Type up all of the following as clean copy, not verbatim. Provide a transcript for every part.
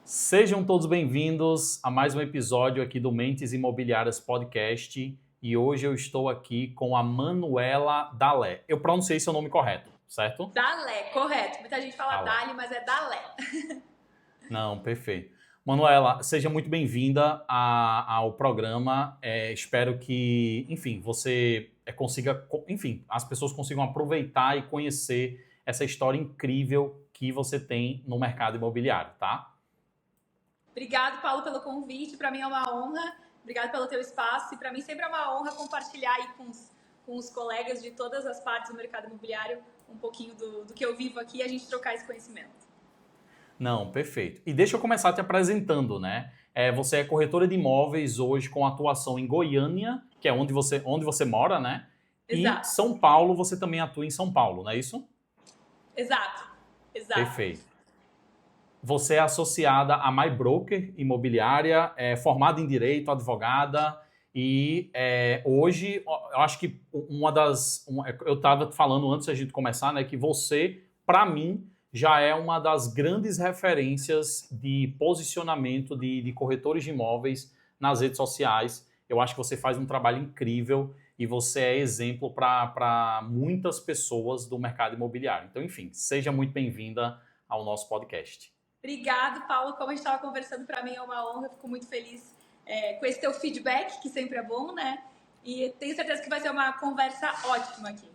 Sejam todos bem-vindos a mais um episódio aqui do Mentes Imobiliárias Podcast. E hoje eu estou aqui com a Manuela Dalé. Eu pronunciei seu nome correto, certo? Dalé, correto. Muita gente fala Dalé. Dali, mas é Dalé. Não, perfeito. Manuela, seja muito bem-vinda ao programa. Espero que, enfim, você consiga, enfim, as pessoas consigam aproveitar e conhecer essa história incrível que você tem no mercado imobiliário, tá? Obrigado, Paulo, pelo convite. Para mim é uma honra. Obrigado pelo teu espaço. E para mim sempre é uma honra compartilhar aí com os colegas de todas as partes do mercado imobiliário um pouquinho do que eu vivo aqui e a gente trocar esse conhecimento. Não, perfeito. E deixa eu começar te apresentando, né? Você é corretora de imóveis hoje com atuação em Goiânia, que é onde você mora, né? E Exato. São Paulo, você também atua em São Paulo, não é isso? Exato. Perfeito. Você é associada à MyBroker Imobiliária, formada em Direito, advogada, e hoje, eu acho que eu estava falando antes da gente começar, né, que você, para mim, já é uma das grandes referências de posicionamento de corretores de imóveis nas redes sociais. Eu acho que você faz um trabalho incrível e você é exemplo para muitas pessoas do mercado imobiliário. Então, enfim, seja muito bem-vinda ao nosso podcast. Obrigado, Paulo. Como a gente estava conversando, para mim é uma honra. Fico muito feliz com esse teu feedback, que sempre é bom, né? E tenho certeza que vai ser uma conversa ótima aqui.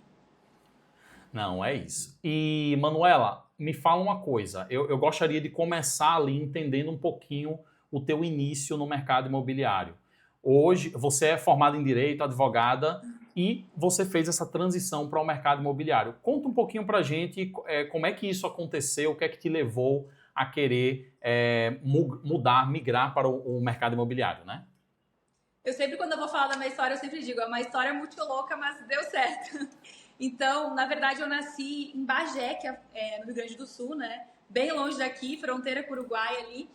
Não, é isso. E, Manuela, me fala uma coisa. Eu gostaria de começar ali entendendo um pouquinho o teu início no mercado imobiliário. Hoje, você é formada em Direito, advogada, e você fez essa transição para o mercado imobiliário. Conta um pouquinho para a gente como é que isso aconteceu, o que é que te levou a querer mudar, migrar para o mercado imobiliário, né? Eu sempre, quando eu vou falar da minha história, eu sempre digo, é uma história muito louca, mas deu certo. Então, na verdade, eu nasci em Bagé, que é no Rio Grande do Sul, né? Bem longe daqui, fronteira com o Uruguai ali.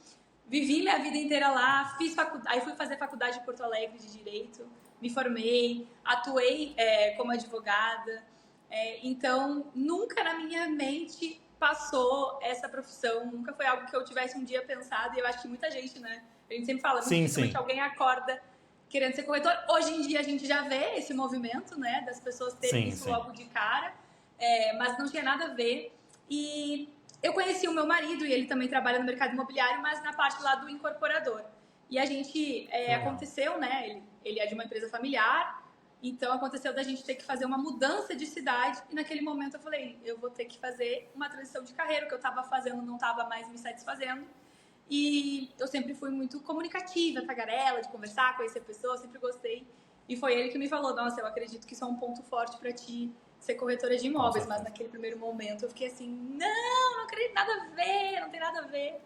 Vivi minha vida inteira lá, fiz faculdade, aí fui fazer faculdade em Porto Alegre de Direito, me formei, atuei como advogada. Então, nunca na minha mente passou essa profissão, nunca foi algo que eu tivesse um dia pensado, e eu acho que muita gente, né? A gente sempre fala, muito Sim, dificilmente sim. alguém acorda querendo ser corretor. Hoje em dia a gente já vê esse movimento, né, das pessoas terem Sim, isso sim. logo de cara, mas não tinha nada a ver. E eu conheci o meu marido e ele também trabalha no mercado imobiliário, mas na parte lá do incorporador. E a gente, aconteceu, né, ele é de uma empresa familiar, então aconteceu da gente ter que fazer uma mudança de cidade e naquele momento eu falei, eu vou ter que fazer uma transição de carreira, o que eu estava fazendo não estava mais me satisfazendo. E eu sempre fui muito comunicativa, tagarela, de conversar, conhecer pessoas, sempre gostei. E foi ele que me falou, nossa, eu acredito que isso é um ponto forte pra ti, ser corretora de imóveis. Mas naquele primeiro momento eu fiquei assim, não acredito, nada a ver, não tem nada a ver.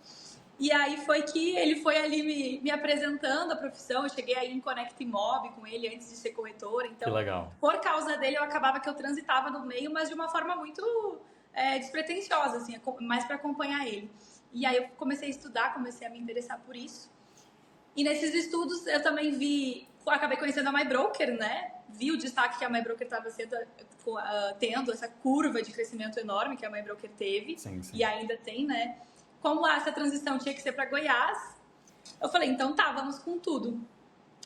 E aí foi que ele foi ali me apresentando a profissão, eu cheguei aí em Connect Imob com ele antes de ser corretora. Então, que legal. Por causa dele, eu acabava que eu transitava no meio, mas de uma forma muito despretensiosa, assim, mais para acompanhar ele. E aí eu comecei a estudar, comecei a me interessar por isso. E nesses estudos eu também acabei conhecendo a MyBroker, né? Vi o destaque que a MyBroker estava tendo, essa curva de crescimento enorme que a MyBroker teve. Sim. E ainda tem, né? Como essa transição tinha que ser para Goiás, eu falei, então tá, vamos com tudo.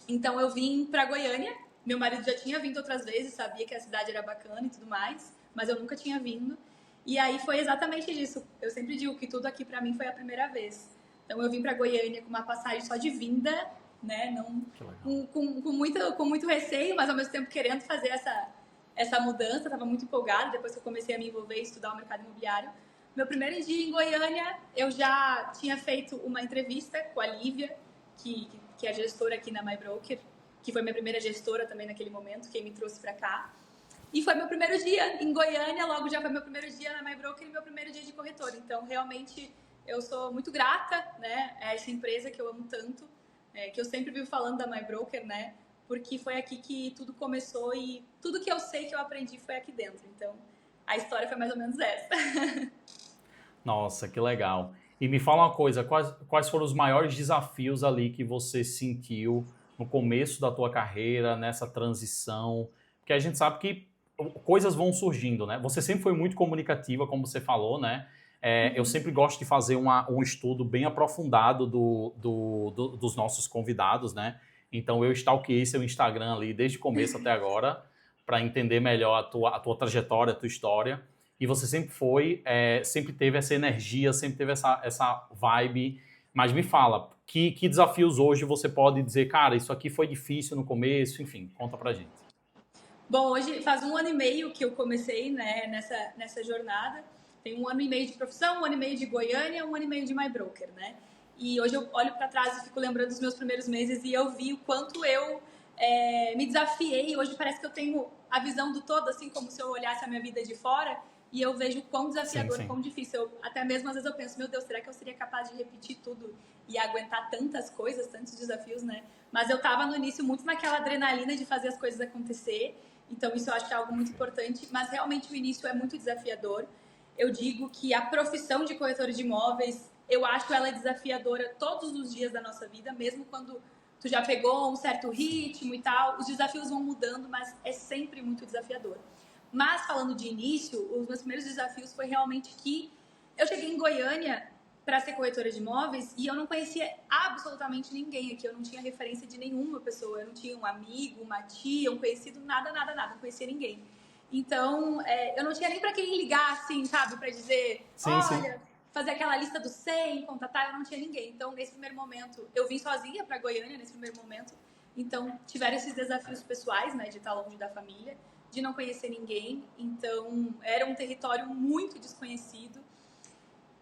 Então eu vim para Goiânia, meu marido já tinha vindo outras vezes, sabia que a cidade era bacana e tudo mais, mas eu nunca tinha vindo. E aí foi exatamente isso. Eu sempre digo que tudo aqui pra mim foi a primeira vez. Então eu vim pra Goiânia com uma passagem só de vinda, né? Não, com muito receio, mas ao mesmo tempo querendo fazer essa mudança. Tava muito empolgada depois que eu comecei a me envolver e estudar o mercado imobiliário. Meu primeiro dia em Goiânia, eu já tinha feito uma entrevista com a Lívia, que é gestora aqui na MyBroker, que foi minha primeira gestora também naquele momento, quem me trouxe pra cá. E foi meu primeiro dia em Goiânia, logo já foi meu primeiro dia na MyBroker e meu primeiro dia de corretora. Então, realmente, eu sou muito grata, né, a essa empresa que eu amo tanto, que eu sempre vivo falando da MyBroker, né, porque foi aqui que tudo começou e tudo que eu sei que eu aprendi foi aqui dentro. Então, a história foi mais ou menos essa. Nossa, que legal. E me fala uma coisa, quais foram os maiores desafios ali que você sentiu no começo da tua carreira, nessa transição? Porque a gente sabe que coisas vão surgindo, né? Você sempre foi muito comunicativa, como você falou, né? Eu sempre gosto de fazer um estudo bem aprofundado dos nossos convidados, né? Então, eu stalkeei seu Instagram ali desde o começo até agora, para entender melhor a tua trajetória, a tua história. E você sempre teve essa energia, sempre teve essa vibe. Mas me fala, que desafios hoje você pode dizer, cara, isso aqui foi difícil no começo, enfim, conta pra gente. Bom, hoje faz 1 ano e meio que eu comecei, né, nessa jornada. Tem 1 ano e meio de profissão, 1 ano e meio de Goiânia, 1 ano e meio de MyBroker, né? E hoje eu olho para trás e fico lembrando dos meus primeiros meses e eu vi o quanto eu me desafiei. Hoje parece que eu tenho a visão do todo, assim como se eu olhasse a minha vida de fora. E eu vejo quão desafiador, Sim. quão difícil. Até mesmo às vezes eu penso, meu Deus, será que eu seria capaz de repetir tudo e aguentar tantas coisas, tantos desafios, né? Mas eu tava no início muito naquela adrenalina de fazer as coisas acontecer. Então isso eu acho que é algo muito importante. Mas realmente o início é muito desafiador. Eu digo que a profissão de corretor de imóveis, eu acho ela desafiadora todos os dias da nossa vida, mesmo quando tu já pegou um certo ritmo e tal. Os desafios vão mudando, mas é sempre muito desafiador. Mas, falando de início, os meus primeiros desafios foi realmente que eu cheguei em Goiânia para ser corretora de imóveis e eu não conhecia absolutamente ninguém aqui. Eu não tinha referência de nenhuma pessoa. Eu não tinha um amigo, uma tia, um conhecido, nada. Não conhecia ninguém. Então, eu não tinha nem para quem ligar, assim, sabe? Para dizer, olha, fazer aquela lista dos 100, contatar. Eu não tinha ninguém. Então, nesse primeiro momento, eu vim sozinha para Goiânia, nesse primeiro momento. Então, tiveram esses desafios pessoais, né? De estar longe da família, de não conhecer ninguém. Então, era um território muito desconhecido.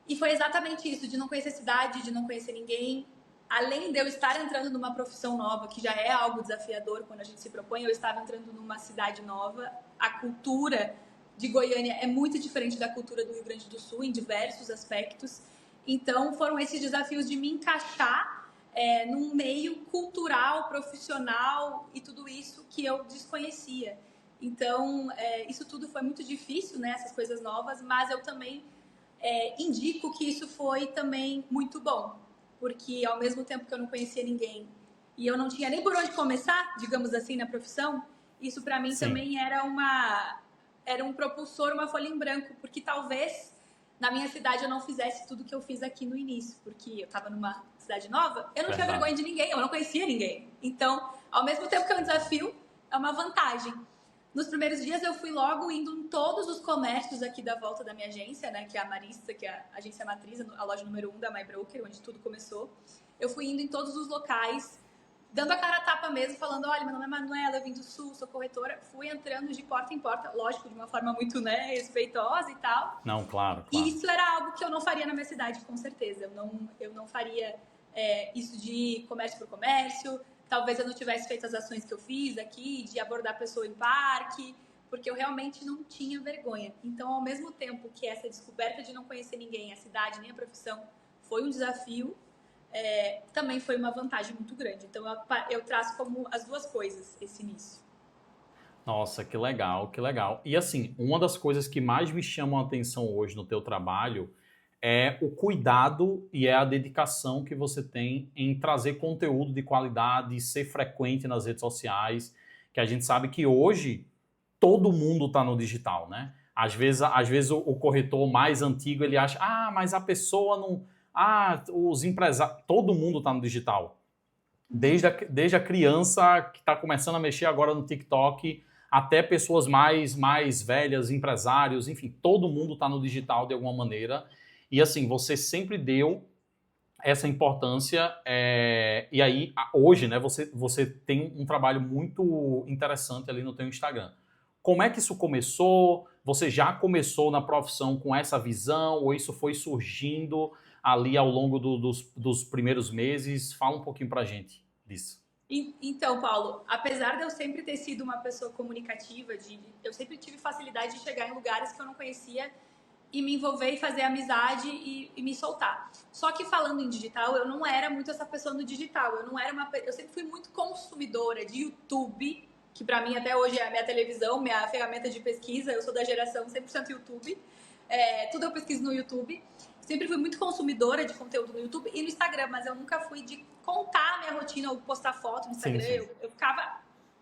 E foi exatamente isso, de não conhecer a cidade, de não conhecer ninguém. Além de eu estar entrando numa profissão nova, que já é algo desafiador quando a gente se propõe, eu estava entrando numa cidade nova. A cultura de Goiânia é muito diferente da cultura do Rio Grande do Sul, em diversos aspectos. Então, foram esses desafios de me encaixar num meio cultural, profissional e tudo isso que eu desconhecia. Então, isso tudo foi muito difícil, né? Essas coisas novas, mas eu também indico que isso foi também muito bom, porque ao mesmo tempo que eu não conhecia ninguém e eu não tinha nem por onde começar, digamos assim, na profissão, isso para mim também era um propulsor, uma folha em branco, porque talvez na minha cidade eu não fizesse tudo que eu fiz aqui no início, porque eu estava numa cidade nova, eu não tinha vergonha de ninguém, eu não conhecia ninguém. Então, ao mesmo tempo que é um desafio, é uma vantagem. Nos primeiros dias eu fui logo indo em todos os comércios aqui da volta da minha agência, né, que é a Marista, que é a agência matriz, a loja número 1 da MyBroker, onde tudo começou. Eu fui indo em todos os locais, dando a cara a tapa mesmo, falando, olha, meu nome é Manuela, eu vim do Sul, sou corretora. Fui entrando de porta em porta, lógico, de uma forma muito, né, respeitosa e tal. Não, claro. E isso era algo que eu não faria na minha cidade, com certeza. Eu não faria isso de comércio por comércio. Talvez eu não tivesse feito as ações que eu fiz aqui, de abordar a pessoa em parque, porque eu realmente não tinha vergonha. Então, ao mesmo tempo que essa descoberta de não conhecer ninguém, a cidade, nem a profissão, foi um desafio, também foi uma vantagem muito grande. Então, eu traço como as duas coisas esse início. Nossa, que legal, que legal. E assim, uma das coisas que mais me chamam a atenção hoje no teu trabalho é o cuidado e é a dedicação que você tem em trazer conteúdo de qualidade, ser frequente nas redes sociais, que a gente sabe que hoje todo mundo está no digital, né? Às vezes o corretor mais antigo, ele acha, mas a pessoa não... os empresários... Todo mundo está no digital. Desde a criança que está começando a mexer agora no TikTok, até pessoas mais velhas, empresários, enfim, todo mundo está no digital de alguma maneira. E assim, você sempre deu essa importância, e aí hoje, né, você tem um trabalho muito interessante ali no teu Instagram. Como é que isso começou? Você já começou na profissão com essa visão ou isso foi surgindo ali ao longo dos primeiros meses? Fala um pouquinho pra gente disso. Então, Paulo, apesar de eu sempre ter sido uma pessoa comunicativa, eu sempre tive facilidade de chegar em lugares que eu não conhecia e me envolver e fazer amizade e me soltar. Só que falando em digital, eu não era muito essa pessoa no digital. Eu sempre fui muito consumidora de YouTube, que pra mim até hoje é a minha televisão, minha ferramenta de pesquisa. Eu sou da geração 100% YouTube. Tudo eu pesquiso no YouTube. Sempre fui muito consumidora de conteúdo no YouTube e no Instagram, mas eu nunca fui de contar a minha rotina ou postar foto no Instagram. Sim. Eu ficava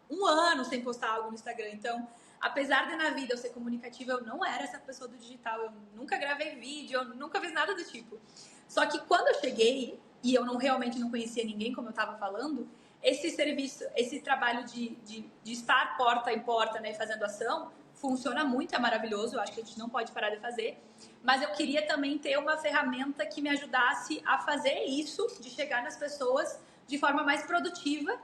1 ano sem postar algo no Instagram. Então, Apesar de na vida eu ser comunicativa, eu não era essa pessoa do digital, eu nunca gravei vídeo, eu nunca fiz nada do tipo. Só que quando eu cheguei, e eu realmente não conhecia ninguém, como eu estava falando, esse serviço, esse trabalho de estar porta em porta, né, fazendo ação, funciona muito, é maravilhoso, eu acho que a gente não pode parar de fazer, mas eu queria também ter uma ferramenta que me ajudasse a fazer isso, de chegar nas pessoas de forma mais produtiva,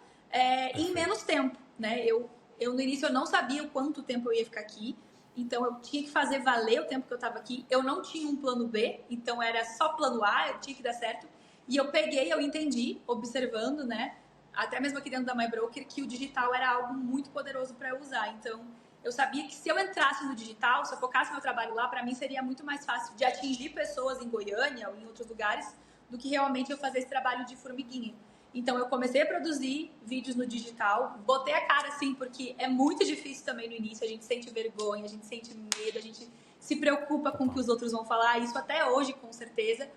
em menos tempo, né? Eu no início eu não sabia o quanto tempo eu ia ficar aqui, então eu tinha que fazer valer o tempo que eu estava aqui. Eu não tinha um plano B, então era só plano A, eu tinha que dar certo. E eu entendi, observando, né? Até mesmo aqui dentro da MyBroker, que o digital era algo muito poderoso para eu usar. Então, eu sabia que se eu entrasse no digital, se eu focasse meu trabalho lá, para mim seria muito mais fácil de atingir pessoas em Goiânia ou em outros lugares do que realmente eu fazer esse trabalho de formiguinha. Então, eu comecei a produzir vídeos no digital, botei a cara assim, porque é muito difícil também no início, a gente sente vergonha, a gente sente medo, a gente se preocupa com o que os outros vão falar, isso até hoje, com certeza.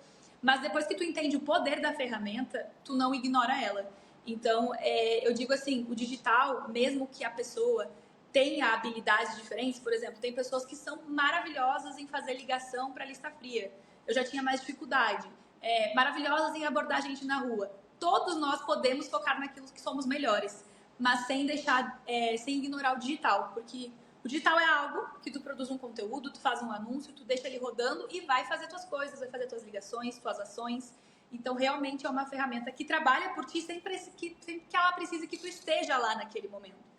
Mas depois que tu entende o poder da ferramenta, tu não ignora ela. Então, eu digo assim, o digital, mesmo que a pessoa tenha habilidades diferentes, por exemplo, tem pessoas que são maravilhosas em fazer ligação para lista fria. Eu já tinha mais dificuldade. Maravilhosas em abordar gente na rua. Todos nós podemos focar naquilo que somos melhores, mas sem deixar, sem ignorar o digital, porque o digital é algo que tu produz um conteúdo, tu faz um anúncio, tu deixa ele rodando e vai fazer tuas coisas, vai fazer tuas ligações, tuas ações. Então, realmente é uma ferramenta que trabalha por ti sempre que ela precise que tu esteja lá naquele momento.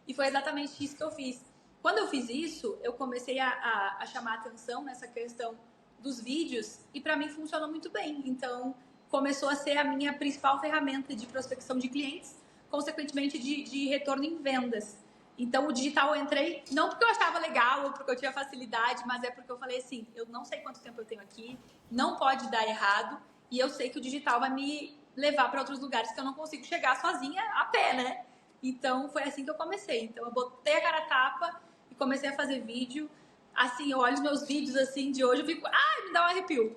E foi exatamente isso que eu fiz. Quando eu fiz isso, eu comecei a chamar atenção nessa questão dos vídeos e para mim funcionou muito bem. Então, começou a ser a minha principal ferramenta de prospecção de clientes, consequentemente de retorno em vendas. Então, o digital eu entrei, não porque eu achava legal ou porque eu tinha facilidade, mas é porque eu falei assim, eu não sei quanto tempo eu tenho aqui, não pode dar errado, e eu sei que o digital vai me levar para outros lugares que eu não consigo chegar sozinha a pé, né? Então, foi assim que eu comecei. Então, eu botei a cara a tapa e comecei a fazer vídeo. Assim, eu olho os meus vídeos assim de hoje, eu fico, me dá um arrepio.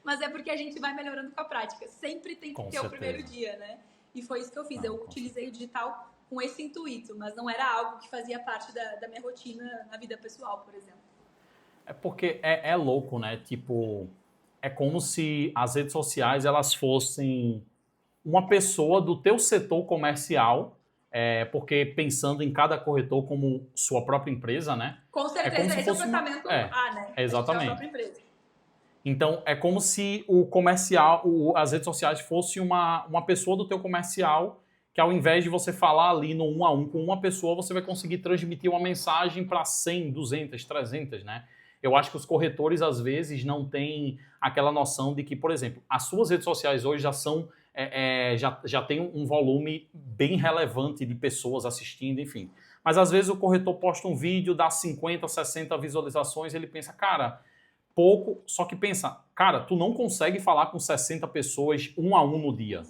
Mas é porque a gente vai melhorando com a prática. Sempre tem que ter o primeiro dia, né? E foi isso que eu fiz. Eu utilizei o digital com esse intuito, mas não era algo que fazia parte da minha rotina na vida pessoal, por exemplo. É porque é louco, né? Tipo, é como se as redes sociais elas fossem uma pessoa do teu setor comercial, porque pensando em cada corretor como sua própria empresa, né? Com certeza, esse é o pensamento né? Exatamente. A própria empresa. Então, é como se o comercial, as redes sociais fosse uma pessoa do teu comercial que ao invés de você falar ali no 1 a 1 com uma pessoa, você vai conseguir transmitir uma mensagem para 100, 200, 300, né? Eu acho que os corretores, às vezes, não têm aquela noção de que, por exemplo, as suas redes sociais hoje já são, já tem um volume bem relevante de pessoas assistindo, enfim. Mas, às vezes, o corretor posta um vídeo, dá 50, 60 visualizações, ele pensa, cara, pouco, só que pensa, cara, tu não consegue falar com 60 pessoas 1 a 1 no dia,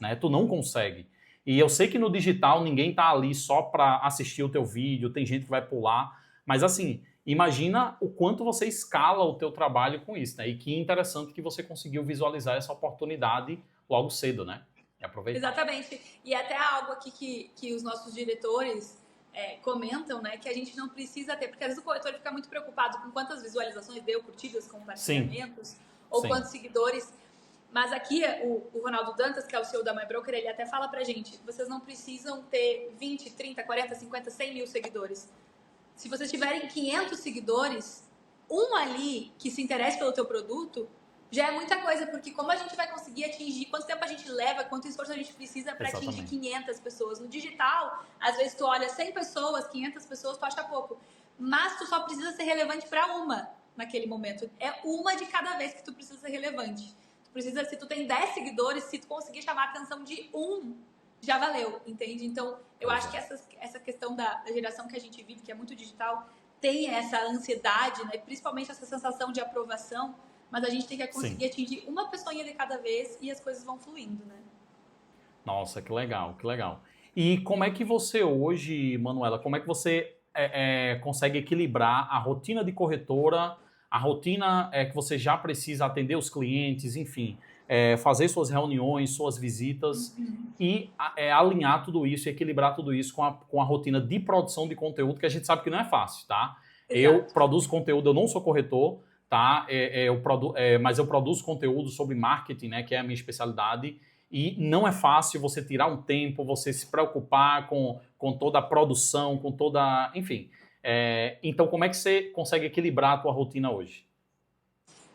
né? Tu não consegue. E eu sei que no digital ninguém tá ali só para assistir o teu vídeo, tem gente que vai pular, mas assim, imagina o quanto você escala o teu trabalho com isso, né? E que interessante que você conseguiu visualizar essa oportunidade logo cedo, né? E aproveitar. Exatamente. E até algo aqui que os nossos diretores comentam, né, que a gente não precisa ter, porque às vezes o corretor fica muito preocupado com quantas visualizações deu, curtidas, compartilhamentos, ou quantos seguidores. Mas aqui, o Ronaldo Dantas, que é o CEO da MyBroker, ele até fala pra gente, vocês não precisam ter 20, 30, 40, 50, 100 mil seguidores. Se vocês tiverem 500 seguidores, um ali que se interesse pelo teu produto, já é muita coisa, porque como a gente vai conseguir atingir, quanto tempo a gente leva, quanto esforço a gente precisa para atingir 500 pessoas. No digital, às vezes tu olha 100 pessoas, 500 pessoas, tu acha pouco. Mas tu só precisa ser relevante para uma naquele momento. É uma de cada vez que tu precisa ser relevante. Se tu tem 10 seguidores, se tu conseguir chamar a atenção de um, já valeu, entende? Então, eu acho que essa questão da geração que a gente vive, que é muito digital, tem essa ansiedade, né? Principalmente essa sensação de aprovação, mas a gente tem que conseguir atingir uma pessoinha de cada vez e as coisas vão fluindo, né? Nossa, que legal, que legal. E como é que você hoje, Manuela, como é que você consegue equilibrar a rotina de corretora, a rotina que você já precisa atender os clientes, enfim. fazer suas reuniões, suas visitas e alinhar tudo isso e equilibrar tudo isso com a rotina de produção de conteúdo, que a gente sabe que não é fácil, tá? Exato. Eu produzo conteúdo, eu não sou corretor, tá? Mas eu produzo conteúdo sobre marketing, né, que é a minha especialidade, e não é fácil você tirar um tempo, você se preocupar com toda a produção, com toda... Enfim. Então, como é que você consegue equilibrar a tua rotina hoje?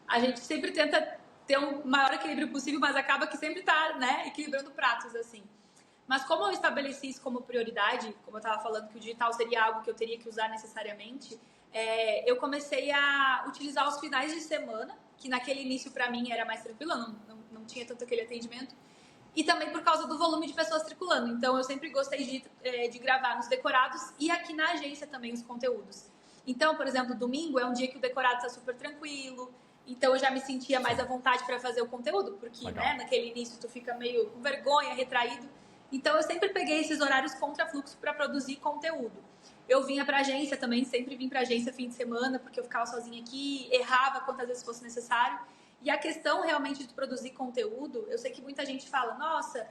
A gente sempre tenta ter um maior equilíbrio possível, mas acaba que sempre tá, né, equilibrando pratos, assim. Mas como eu estabeleci isso como prioridade, como eu estava falando que o digital seria algo que eu teria que usar necessariamente, eu comecei a utilizar os finais de semana, que naquele início para mim era mais tranquilo, não tinha tanto aquele atendimento, e também por causa do volume de pessoas circulando. Então eu sempre gostei de gravar nos decorados e aqui na agência também os conteúdos. Então, por exemplo, domingo é um dia que o decorado está super tranquilo, então eu já me sentia mais à vontade para fazer o conteúdo, porque né, naquele início tu fica meio com vergonha, retraído. Então eu sempre peguei esses horários contra fluxo para produzir conteúdo. Eu vinha para agência também, sempre vim para agência fim de semana, porque eu ficava sozinha aqui, errava quantas vezes fosse necessário. E a questão realmente de produzir conteúdo, eu sei que muita gente fala, nossa,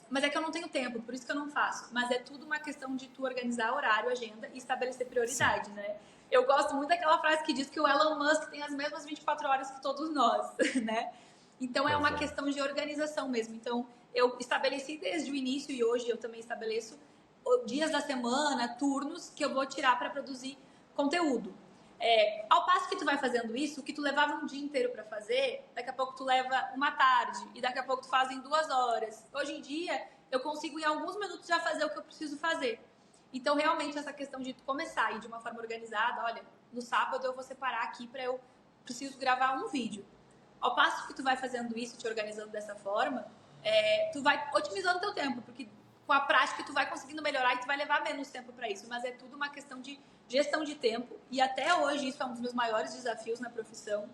mas é que eu não tenho tempo, por isso que eu não faço. Mas é tudo uma questão de tu organizar horário, agenda e estabelecer prioridade, Sim. né? Eu gosto muito daquela frase que diz que o Elon Musk tem as mesmas 24 horas que todos nós, né? Então é uma questão de organização mesmo. Então eu estabeleci desde o início e hoje eu também estabeleço dias da semana, turnos que eu vou tirar para produzir conteúdo. Ao passo que tu vai fazendo isso, o que tu levava um dia inteiro para fazer, daqui a pouco tu leva uma tarde e daqui a pouco tu faz em 2 horas. Hoje em dia eu consigo em alguns minutos já fazer o que eu preciso fazer. Então realmente essa questão de tu começar e de uma forma organizada, olha, no sábado eu vou separar aqui para eu preciso gravar um vídeo. Ao passo que tu vai fazendo isso, te organizando dessa forma, tu vai otimizando teu tempo, porque com a prática tu vai conseguindo melhorar e tu vai levar menos tempo para isso, mas é tudo uma questão de gestão de tempo e até hoje isso é um dos meus maiores desafios na profissão,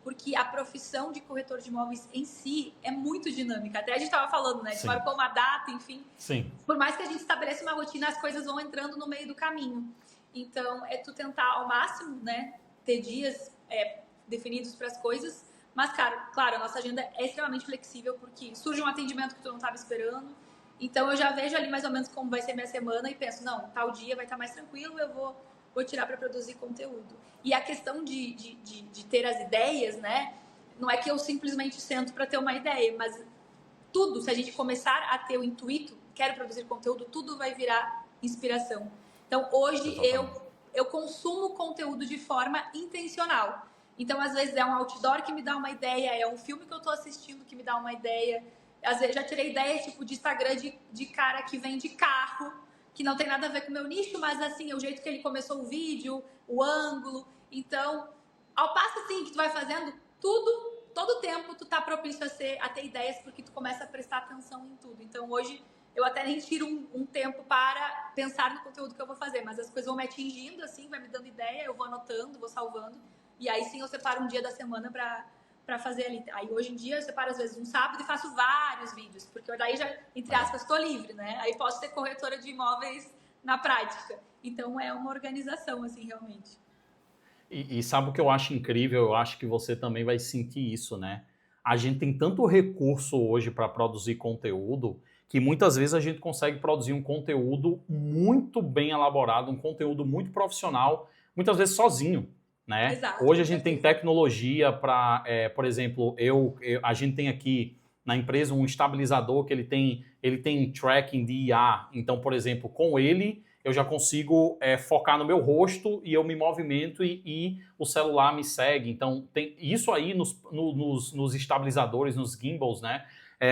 porque a profissão de corretor de imóveis em si é muito dinâmica. Até a gente estava falando, né? De marcar uma data, enfim. Sim. Por mais que a gente estabeleça uma rotina, as coisas vão entrando no meio do caminho. Então, é tu tentar ao máximo, né? Ter dias definidos para as coisas. Mas, claro, a nossa agenda é extremamente flexível, porque surge um atendimento que tu não estava esperando. Então, eu já vejo ali mais ou menos como vai ser minha semana e penso, não, tal dia vai estar mais tranquilo, eu vou tirar para produzir conteúdo. E a questão de ter as ideias, né? Não é que eu simplesmente sento para ter uma ideia, mas tudo, se a gente começar a ter o intuito, quero produzir conteúdo, tudo vai virar inspiração. Então, hoje eu consumo conteúdo de forma intencional. Então, às vezes é um outdoor que me dá uma ideia, é um filme que eu estou assistindo que me dá uma ideia. Às vezes já tirei ideias tipo de Instagram de cara que vende carro, que não tem nada a ver com o meu nicho, mas assim, é o jeito que ele começou o vídeo, o ângulo. Então, ao passo assim que tu vai fazendo tudo, todo tempo tu tá propício a ter ideias, porque tu começa a prestar atenção em tudo. Então, hoje eu até nem tiro um tempo para pensar no conteúdo que eu vou fazer, mas as coisas vão me atingindo, assim, vai me dando ideia, eu vou anotando, vou salvando, e aí sim eu separo um dia da semana para fazer ali. Aí hoje em dia eu separo às vezes um sábado e faço vários vídeos, porque daí já, entre aspas, estou livre, né? Aí posso ser corretora de imóveis na prática. Então é uma organização, assim, realmente. E sabe o que eu acho incrível? Eu acho que você também vai sentir isso, né? A gente tem tanto recurso hoje para produzir conteúdo que muitas vezes a gente consegue produzir um conteúdo muito bem elaborado, um conteúdo muito profissional, muitas vezes sozinho, né? Exato, Hoje a gente tem tecnologia para, por exemplo, a gente tem aqui na empresa um estabilizador que ele tem tracking de IA. Então, por exemplo, com ele eu já consigo focar no meu rosto e eu me movimento e o celular me segue. Então, tem isso aí nos estabilizadores, nos gimbals, né?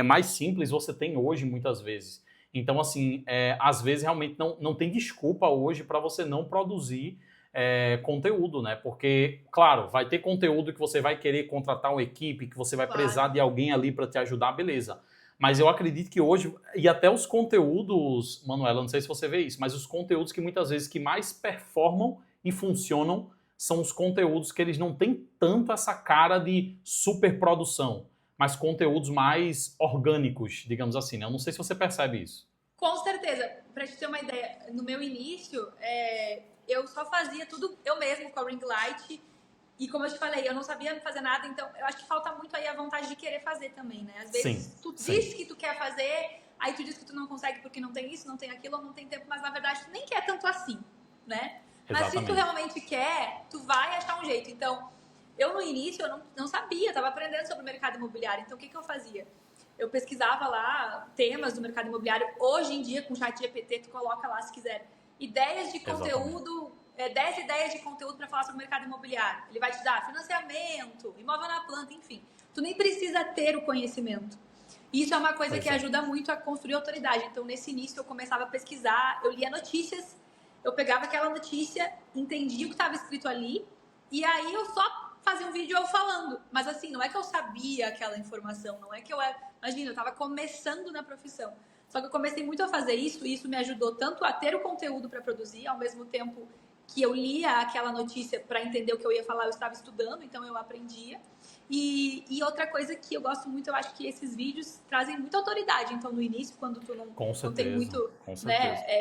Mais simples você tem hoje muitas vezes. Então, assim, às vezes realmente não tem desculpa hoje para você não produzir conteúdo, né? Porque, claro, vai ter conteúdo que você vai querer contratar uma equipe, que você vai precisar de alguém ali para te ajudar, beleza. Mas eu acredito que hoje, e até os conteúdos, Manuela, não sei se você vê isso, mas os conteúdos que muitas vezes que mais performam e funcionam são os conteúdos que eles não têm tanto essa cara de superprodução, mas conteúdos mais orgânicos, digamos assim, né? Eu não sei se você percebe isso. Com certeza. Pra te ter uma ideia, no meu início, eu só fazia tudo eu mesmo com a ring light E como eu te falei, eu não sabia fazer nada, então eu acho que falta muito aí a vontade de querer fazer também, né? Às vezes tu diz que tu quer fazer, aí tu diz que tu não consegue porque não tem isso, não tem aquilo, ou não tem tempo, mas na verdade tu nem quer tanto assim, né? Mas se tu realmente quer, tu vai achar um jeito. Então, eu no início eu não sabia, estava aprendendo sobre o mercado imobiliário. Então, o que eu fazia? Eu pesquisava lá temas do mercado imobiliário. Hoje em dia, com o ChatGPT, tu coloca lá, se quiser, ideias de conteúdo, 10 ideias de conteúdo para falar sobre o mercado imobiliário. Ele vai te dar financiamento, imóvel na planta, enfim. Tu nem precisa ter o conhecimento. Isso é uma coisa que ajuda muito a construir autoridade. Então, nesse início, eu começava a pesquisar, eu lia notícias, eu pegava aquela notícia, entendia o que estava escrito ali, e aí eu só fazia um vídeo eu falando. Mas assim, não é que eu sabia aquela informação, não é que eu... Imagina, eu estava começando na profissão. Só que eu comecei muito a fazer isso, e isso me ajudou tanto a ter o conteúdo para produzir, ao mesmo tempo que eu lia aquela notícia para entender o que eu ia falar, eu estava estudando, então eu aprendia. E outra coisa que eu gosto muito, eu acho que esses vídeos trazem muita autoridade. Então, no início, quando tu não tem muito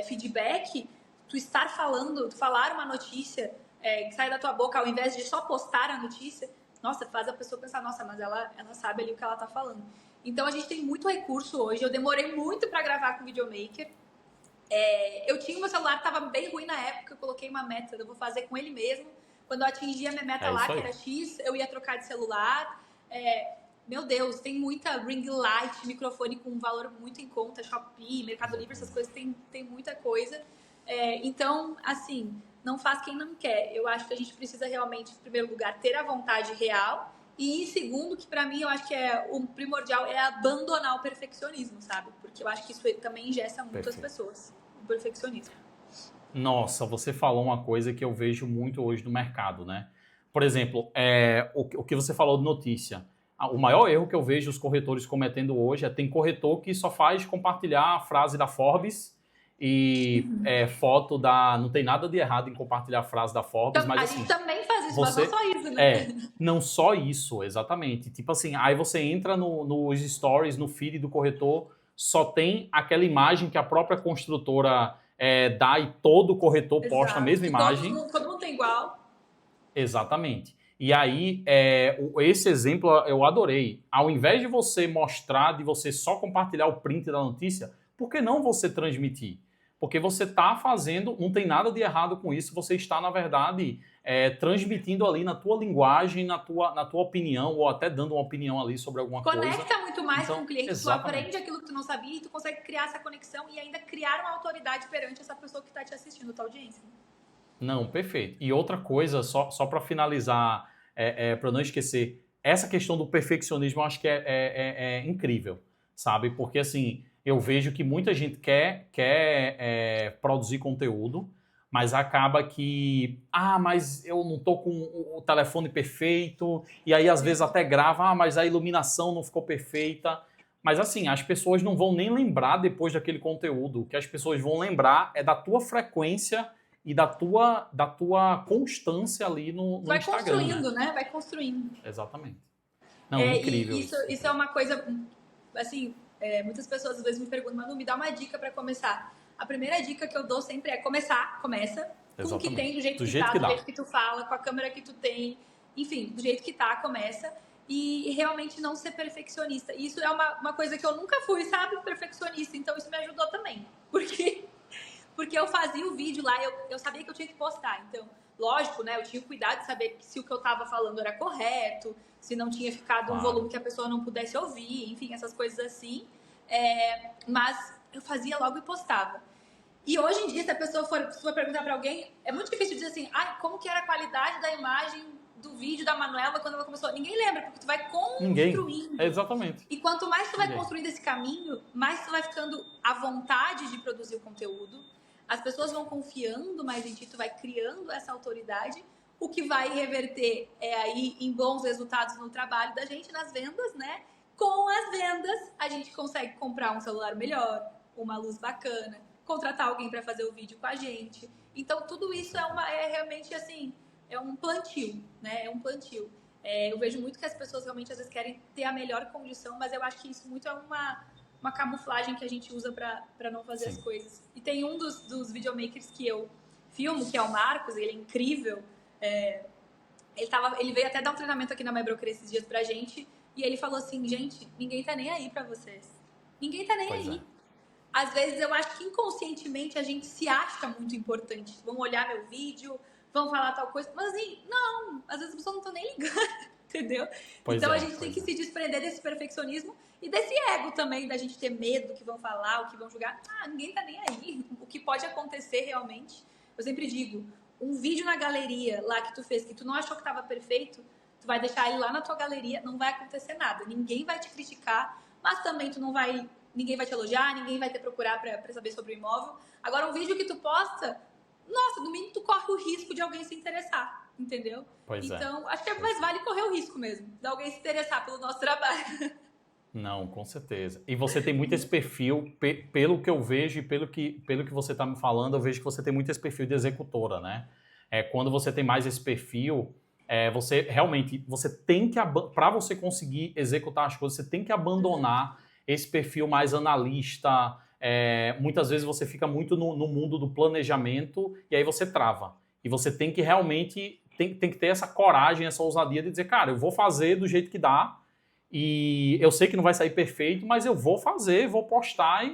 feedback, tu estar falando, tu falar uma notícia que sai da tua boca, ao invés de só postar a notícia, nossa, faz a pessoa pensar, nossa, mas ela sabe ali o que ela tá falando. Então, a gente tem muito recurso hoje. Eu demorei muito para gravar com o Videomaker. Eu tinha o meu celular, tava bem ruim na época, eu coloquei uma meta, eu vou fazer com ele mesmo. Quando eu atingi a minha meta lá, que era X, eu ia trocar de celular. Meu Deus, tem muita ring light, microfone com um valor muito em conta, Shopee, Mercado Livre, essas coisas, tem muita coisa. Então, assim, não faz quem não quer. Eu acho que a gente precisa realmente, em primeiro lugar, ter a vontade real. E em segundo, que pra mim eu acho que o primordial é abandonar o perfeccionismo, sabe? Porque eu acho que isso também engessa muito as pessoas, o perfeccionismo. Nossa, você falou uma coisa que eu vejo muito hoje no mercado, né? Por exemplo, o que você falou de notícia. O maior erro que eu vejo os corretores cometendo hoje tem corretor que só faz compartilhar a frase da Forbes e foto da... Não tem nada de errado em compartilhar a frase da Forbes, então, mas a assim... gente também faz isso, mas não só isso, né? Não só isso, exatamente. Tipo assim, aí você entra nos stories, no feed do corretor, só tem aquela imagem que a própria construtora dá e todo corretor posta a mesma imagem. Todo mundo tem igual. Exatamente. E aí, esse exemplo eu adorei. Ao invés de você mostrar, de você só compartilhar o print da notícia, por que não você transmitir? Porque você está fazendo, não tem nada de errado com isso, você está, na verdade, transmitindo ali na tua linguagem, na tua opinião, ou até dando uma opinião ali sobre alguma coisa. Conecta muito mais com o cliente, exatamente. Tu aprende aquilo que tu não sabia e tu consegue criar essa conexão e ainda criar uma autoridade perante essa pessoa que está te assistindo, tua audiência. Não, perfeito. E outra coisa, só para finalizar, para não esquecer, essa questão do perfeccionismo eu acho que é incrível, sabe? Porque assim, eu vejo que muita gente quer produzir conteúdo, mas acaba que, mas eu não tô com o telefone perfeito, e aí às vezes até grava, mas a iluminação não ficou perfeita. Mas assim, as pessoas não vão nem lembrar depois daquele conteúdo. O que as pessoas vão lembrar é da tua frequência e da tua constância ali no vai Instagram. Vai construindo, né? Vai construindo. Exatamente. Não, incrível isso é uma coisa, assim, muitas pessoas às vezes me perguntam, Manu, me dá uma dica para começar. A primeira dica que eu dou sempre é começa com o que tem, do jeito que tá, do jeito que tu fala, com a câmera que tu tem, enfim, do jeito que tá, começa. E realmente não ser perfeccionista. E isso é uma coisa que eu nunca fui, sabe, perfeccionista. Então isso me ajudou também. Porque eu fazia o vídeo lá, eu sabia que eu tinha que postar. Então, lógico, né? Eu tinha cuidado de saber se o que eu tava falando era correto, se não tinha ficado um volume que a pessoa não pudesse ouvir, enfim, essas coisas assim. Mas eu fazia logo e postava. E hoje em dia, se a pessoa for perguntar pra alguém, é muito difícil dizer assim, como que era a qualidade da imagem do vídeo da Manuela quando ela começou? Ninguém lembra, porque tu vai construindo. Exatamente. E quanto mais tu vai construindo esse caminho, mais tu vai ficando à vontade de produzir o conteúdo. As pessoas vão confiando mais em ti, tu vai criando essa autoridade, o que vai reverter aí em bons resultados no trabalho da gente, nas vendas, né? Com as vendas, a gente consegue comprar um celular melhor, uma luz bacana, contratar alguém para fazer o vídeo com a gente. Então, tudo isso é realmente, assim, é um plantio, né? É um plantio. Eu vejo muito que as pessoas realmente, às vezes, querem ter a melhor condição, mas eu acho que isso muito é uma camuflagem que a gente usa para não fazer as coisas. E tem um dos videomakers que eu filmo, que é o Marcos, ele é incrível. Ele veio até dar um treinamento aqui na MyBroker esses dias pra gente, e ele falou assim, gente, ninguém tá nem aí pra vocês. Ninguém tá nem aí. Às vezes eu acho que inconscientemente a gente se acha muito importante. Vão olhar meu vídeo, vão falar tal coisa, mas assim, não, às vezes as pessoas não estão nem ligando, entendeu? Então a gente tem que se desprender desse perfeccionismo e desse ego também, da gente ter medo do que vão falar, o que vão julgar. Ninguém tá nem aí. O que pode acontecer realmente, eu sempre digo, um vídeo na galeria lá que tu fez, que tu não achou que estava perfeito, tu vai deixar ele lá na tua galeria, não vai acontecer nada. Ninguém vai te criticar, mas também tu não vai... Ninguém vai te elogiar, ninguém vai te procurar pra saber sobre o imóvel. Agora, um vídeo que tu posta, nossa, no mínimo tu corre o risco de alguém se interessar, entendeu? Então, acho que mais vale correr o risco mesmo, de alguém se interessar pelo nosso trabalho. Não, com certeza. E você tem muito esse perfil, pelo que eu vejo e pelo que você está me falando, eu vejo que você tem muito esse perfil de executora, né? Quando você tem mais esse perfil, você realmente, você tem que, para você conseguir executar as coisas, você tem que abandonar esse perfil mais analista. Muitas vezes você fica muito no mundo do planejamento e aí você trava. E você tem que realmente, tem que ter essa coragem, essa ousadia de dizer, cara, eu vou fazer do jeito que dá, e eu sei que não vai sair perfeito, mas eu vou fazer, vou postar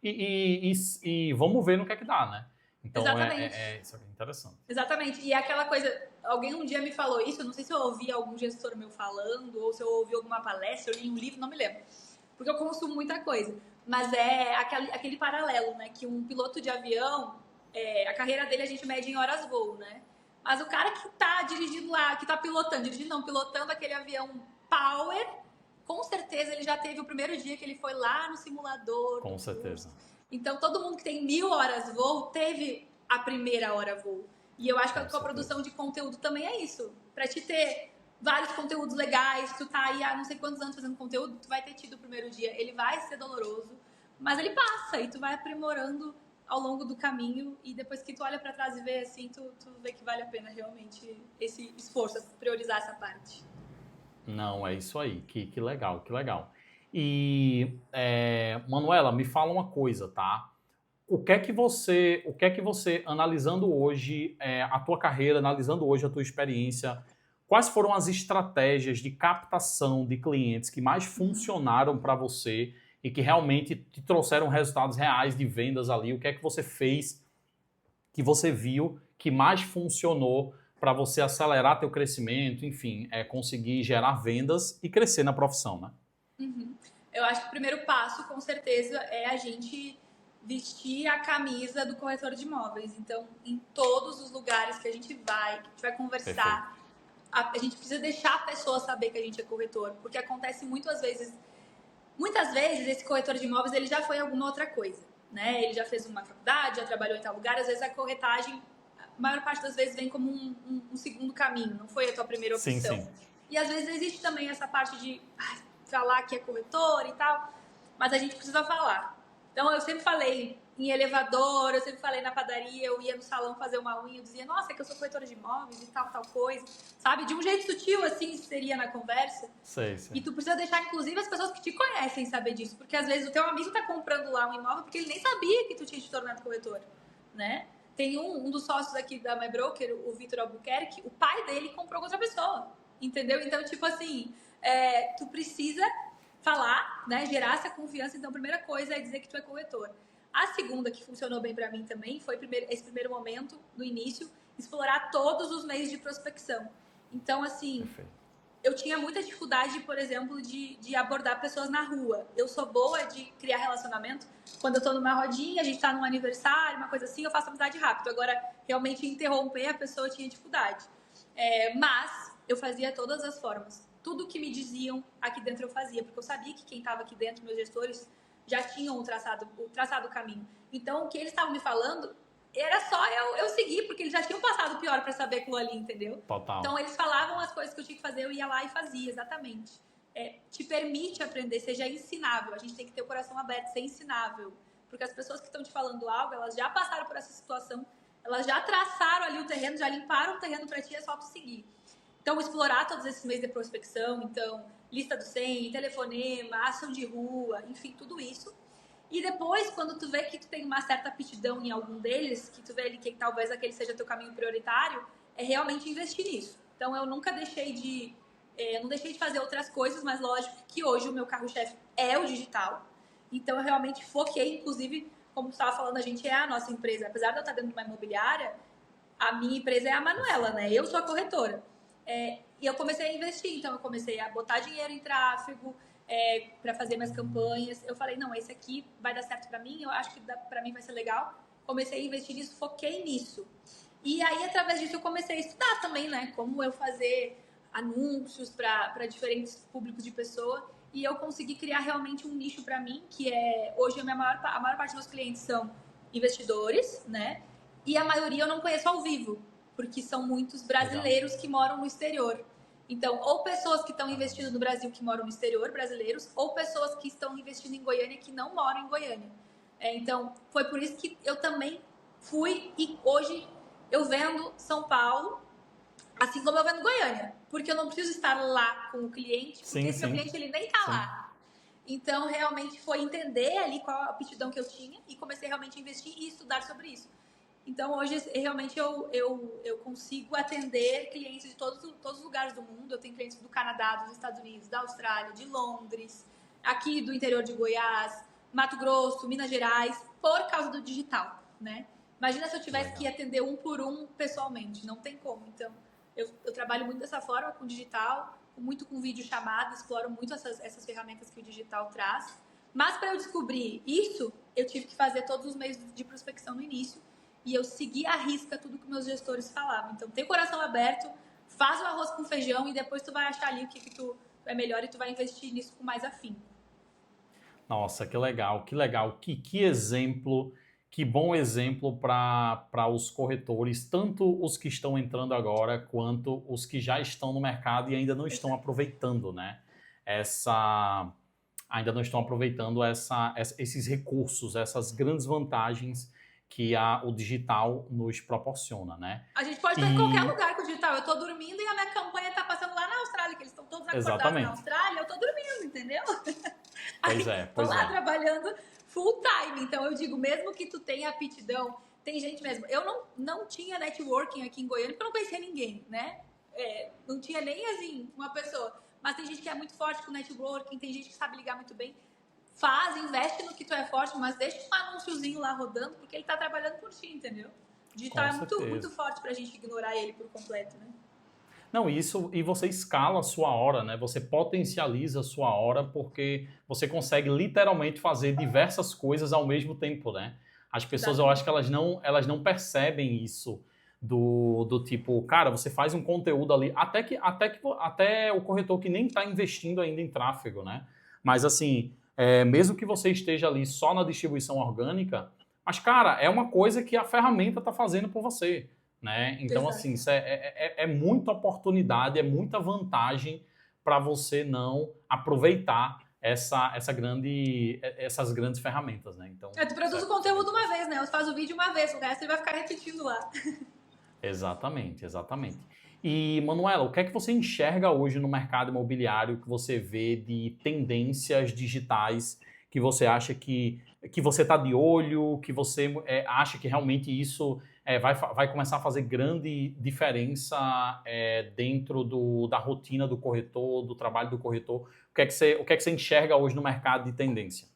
e vamos ver no que é que dá, né? Então, isso é interessante. Exatamente. E é aquela coisa, alguém um dia me falou isso, eu não sei se eu ouvi algum gestor meu falando, ou se eu ouvi alguma palestra, eu li um livro, não me lembro. Porque eu consumo muita coisa. Mas é aquele paralelo, né? Que um piloto de avião, a carreira dele a gente mede em horas voo, né? Mas o cara que tá dirigindo lá, que tá pilotando aquele avião Power, com certeza ele já teve o primeiro dia que ele foi lá no simulador. Com certeza. Então, todo mundo que tem 1000 horas voo teve a primeira hora voo. E eu acho que a produção de conteúdo também é isso. Pra te ter vários conteúdos legais, tu tá aí há não sei quantos anos fazendo conteúdo, tu vai ter tido o primeiro dia. Ele vai ser doloroso, mas ele passa e tu vai aprimorando ao longo do caminho, e depois que tu olha pra trás e vê assim, tu vê que vale a pena realmente esse esforço, priorizar essa parte. Não, é isso aí. Que legal, que legal. E, Manuela, me fala uma coisa, tá? O que é que você, analisando hoje a tua carreira, analisando hoje a tua experiência, quais foram as estratégias de captação de clientes que mais funcionaram para você e que realmente te trouxeram resultados reais de vendas ali? O que é que você fez, que você viu, que mais funcionou para você acelerar teu crescimento, enfim, conseguir gerar vendas e crescer na profissão, né? Uhum. Eu acho que o primeiro passo, com certeza, é a gente vestir a camisa do corretor de imóveis. Então, em todos os lugares que a gente vai conversar, a gente precisa deixar a pessoa saber que a gente é corretor, porque acontece muitas vezes esse corretor de imóveis ele já foi alguma outra coisa, né? Ele já fez uma faculdade, já trabalhou em tal lugar, às vezes a corretagem, a maior parte das vezes, vem como um segundo caminho, não foi a tua primeira opção. Sim. E às vezes existe também essa parte de falar que é corretor e tal, mas a gente precisa falar. Então, eu sempre falei em elevador, eu sempre falei na padaria, eu ia no salão fazer uma unha, eu dizia, nossa, é que eu sou corretora de imóveis e tal coisa, sabe? De um jeito sutil, assim, seria na conversa. Sei. E tu precisa deixar, inclusive, as pessoas que te conhecem saber disso, porque às vezes o teu amigo tá comprando lá um imóvel porque ele nem sabia que tu tinha te tornado corretor, né? Tem um dos sócios aqui da MyBroker, o Vitor Albuquerque, o pai dele comprou com outra pessoa, entendeu? Então, tipo assim, tu precisa falar, né, gerar essa confiança. Então, a primeira coisa é dizer que tu é corretor. A segunda, que funcionou bem pra mim também, foi esse primeiro momento, no início, explorar todos os meios de prospecção. Então, assim, eu tinha muita dificuldade, por exemplo, de abordar pessoas na rua. Eu sou boa de criar relacionamento. Quando eu tô numa rodinha, a gente tá num aniversário, uma coisa assim, eu faço amizade rápido. Agora, realmente interromper a pessoa, eu tinha dificuldade. Mas eu fazia todas as formas. Tudo que me diziam aqui dentro eu fazia, porque eu sabia que quem estava aqui dentro, meus gestores, já tinham traçado o caminho. Então, o que eles estavam me falando era só eu seguir, porque eles já tinham passado o pior para saber aquilo ali, entendeu? Total. Então, eles falavam as coisas que eu tinha que fazer, eu ia lá e fazia, exatamente. Te permite aprender, seja ensinável. A gente tem que ter o coração aberto, ser ensinável. Porque as pessoas que estão te falando algo, elas já passaram por essa situação, elas já traçaram ali o terreno, já limparam o terreno para ti, é só tu seguir. Então, explorar todos esses meios de prospecção, então, lista do 100, telefonema, ação de rua, enfim, tudo isso. E depois, quando tu vê que tu tem uma certa aptidão em algum deles, que tu vê ali que talvez aquele seja teu caminho prioritário, é realmente investir nisso. Então, eu nunca deixei de... não deixei de fazer outras coisas, mas lógico que hoje o meu carro-chefe é o digital. Então, eu realmente foquei, inclusive, como você estava falando, a gente é a nossa empresa. Apesar de eu estar dentro de uma imobiliária, a minha empresa é a Manuela, né? Eu sou a corretora. E eu comecei a investir, então eu comecei a botar dinheiro em tráfego, para fazer minhas campanhas. Eu falei, não, esse aqui vai dar certo para mim, eu acho que para mim vai ser legal. Comecei a investir nisso, foquei nisso. E aí, através disso, eu comecei a estudar também, né? Como eu fazer anúncios para diferentes públicos de pessoa. E eu consegui criar realmente um nicho para mim, que hoje a maior parte dos meus clientes são investidores, né? E a maioria eu não conheço ao vivo, porque são muitos brasileiros que moram no exterior. Então, ou pessoas que estão investindo no Brasil que moram no exterior, brasileiros, ou pessoas que estão investindo em Goiânia que não moram em Goiânia. Então, foi por isso que eu também fui e hoje eu vendo São Paulo, assim como eu vendo Goiânia, porque eu não preciso estar lá com o cliente, porque esse meu cliente ele nem está lá. Então, realmente foi entender ali qual a aptidão que eu tinha e comecei realmente a investir e estudar sobre isso. Então, hoje, realmente, eu consigo atender clientes de todos os lugares do mundo. Eu tenho clientes do Canadá, dos Estados Unidos, da Austrália, de Londres, aqui do interior de Goiás, Mato Grosso, Minas Gerais, por causa do digital, né? Imagina se eu tivesse que atender um por um pessoalmente. Não tem como. Então, eu trabalho muito dessa forma, com digital, muito com videochamada, exploro muito essas ferramentas que o digital traz. Mas, para eu descobrir isso, eu tive que fazer todos os meios de prospecção no início. E eu segui à risca tudo que meus gestores falavam. Então, tem o coração aberto, faz o arroz com feijão e depois tu vai achar ali o que tu é melhor e tu vai investir nisso com mais afinco. Nossa, que legal, que legal. Que exemplo, que bom exemplo para os corretores, tanto os que estão entrando agora, quanto os que já estão no mercado e ainda não estão aproveitando, né? Ainda não estão aproveitando esses recursos, essas grandes vantagens que o digital nos proporciona, né? A gente pode estar em qualquer lugar com o digital. Eu tô dormindo e a minha campanha tá passando lá na Austrália, que eles estão todos acordados na Austrália, eu tô dormindo, entendeu? Pois é, tô lá trabalhando full time. Então eu digo, mesmo que tu tenha aptidão, tem gente mesmo. Eu não tinha networking aqui em Goiânia porque eu não conhecia ninguém, né? Não tinha nem assim uma pessoa. Mas tem gente que é muito forte com networking, tem gente que sabe ligar muito bem. Investe no que tu é forte, mas deixa um anúnciozinho lá rodando, porque ele tá trabalhando por ti, entendeu? O digital é muito forte pra gente ignorar ele por completo, né? Não, isso, e você escala a sua hora, né? Você potencializa a sua hora porque você consegue literalmente fazer diversas coisas ao mesmo tempo, né? As pessoas, eu acho que elas não percebem isso do tipo, cara, você faz um conteúdo ali, até o corretor que nem está investindo ainda em tráfego, né? Mas assim, mesmo que você esteja ali só na distribuição orgânica, mas cara, é uma coisa que a ferramenta está fazendo por você. Né? Então, assim, isso é muita oportunidade, é muita vantagem para você não aproveitar essas grandes ferramentas, né? Então, tu produz o conteúdo uma vez, né? Você faz o vídeo uma vez, o resto ele vai ficar repetindo lá. Exatamente, exatamente. E, Manuela, o que é que você enxerga hoje no mercado imobiliário que você vê de tendências digitais que você acha que você está de olho, que você acha que realmente isso vai começar a fazer grande diferença dentro da rotina do corretor, do trabalho do corretor? O que é que você enxerga hoje no mercado de tendência?